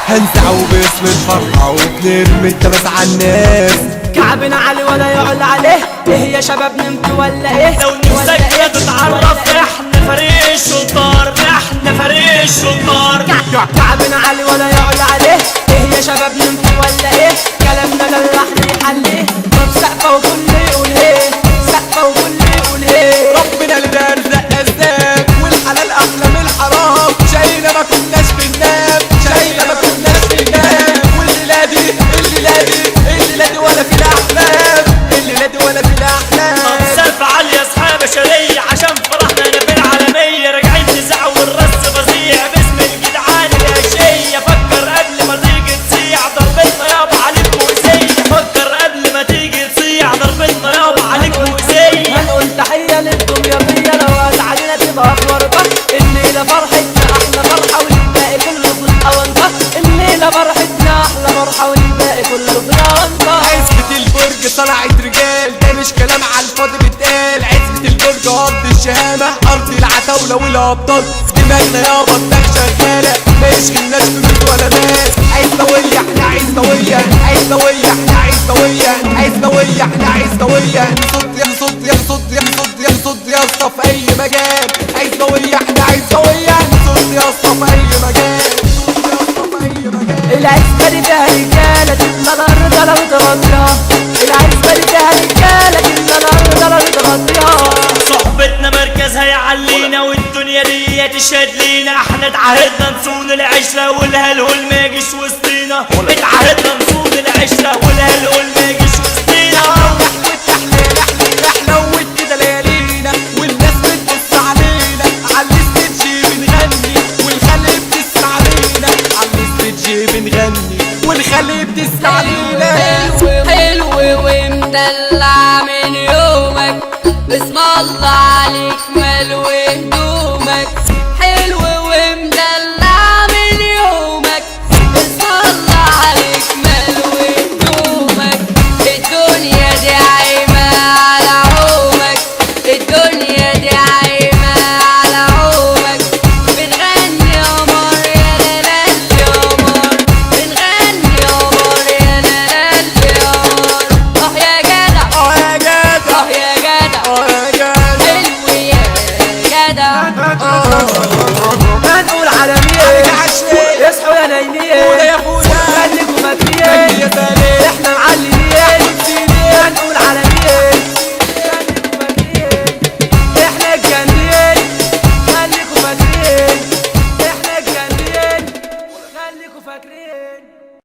هنزعوا باسم الفرحة وبنرمي التبس عالناس. كعبنا عالي ولا يعلى عليه، ايه يا شباب نمت ولا ايه؟ لو نفسك يا تتعرف احنا فريق الشطار، احنا فريق الشطار. كعبنا عالي ولا يعلى عليه، ايه يا شباب نمت ولا ايه؟ كلامنا للحن يحليه، طب سقفة وكل يقول ايه، سقفة وكل يقول ايه. ربنا اللي بيرزق أسباب والحلال أحلى من الحرام. شايلة ما كناش بننام، شايلة ما كناش بننام. والليلة دي الليلة دي الليلة دي ولا في الأحلام، الليلة دي ولا في الأحلام. سالفة عالية اصحاب بشرية عشان فرحنا نبي العالمية. راجعين نزع والرص فظيع باسم الجدعان الاشية. فكر قبل ما تيجي تصيع ضربتنا يابا عليك مؤذية. فكر قبل ما تيجي تصيع ضربتنا يابا عليك مؤذية. هنقول تحية للدمياطية لو علينا تبقى فرقة. الليلة فرحتنا أحلى فرحة والباقي كله في الأونطة. الليلة فرحتنا أحلى فرحة والباقي كله في الأونطة. عزبة البرج طلعت رجال، ده مش كلام على الفاضي بيتقال. عزبة البرج أرض الشهامة، أرض العتاولة والأبطال. دماغنا يابا دماغ شغالة، ما يشغلناش فلوس ولا مال. عزبوية احنا عزبوية، عزبوية احنا عزبوية، عزبوية احنا عزبوية. نصد يا نصد يا نصد يا نصد يا نصد يا اسطى في أي مجال. عزبوية احنا عزبوية، نصد يا اسطى في أي مجال، نصد يا اسطى في أي مجال. العزبة دي فيها رجالة تملى الأرض لو تغطيها. العزبة دي فيها رجالة تملى الأرض لو تغطيها. صحبتنا مركزها يعلينا والدنيا دي تشهد لينا. احنا اتعهدنا نصون العشرة والهلهول ما يجيش وسطينا. اتعهدنا نصون العشرة والهلهول ما يجيش وسطينا. احنا وكده ليالينا والناس بتبص علينا. عالستيدج بنغني والخلي بتسمع علينا. عالستيدج بنغني والخلي بتسمع علينا. حلو ومدلع من يومك، بسم الله عليك ملو هدومك. حلو ومدلع من يومك، بسم الله عليك ملو هدومك. الدنيا دي عايمة على عومك، الدنيا دي عايمة على عومك. بنغني يا قمر يا لالال يا قمر، بنغني يا قمر يا لالال يا قمر. اه يا جدع اه يا جدع، اه يا جدع اه يا جدع. حلو يا جدع. هنقول على مين؟ اصحوا يا نايمين، يا اخويا خليكوا فاكرين يا سلام. احنا معلمين. هنقول على مين؟ خليكوا فاكرين احنا الجامدين. خليكوا فاكرين احنا الجامدين، خليكوا فاكرين.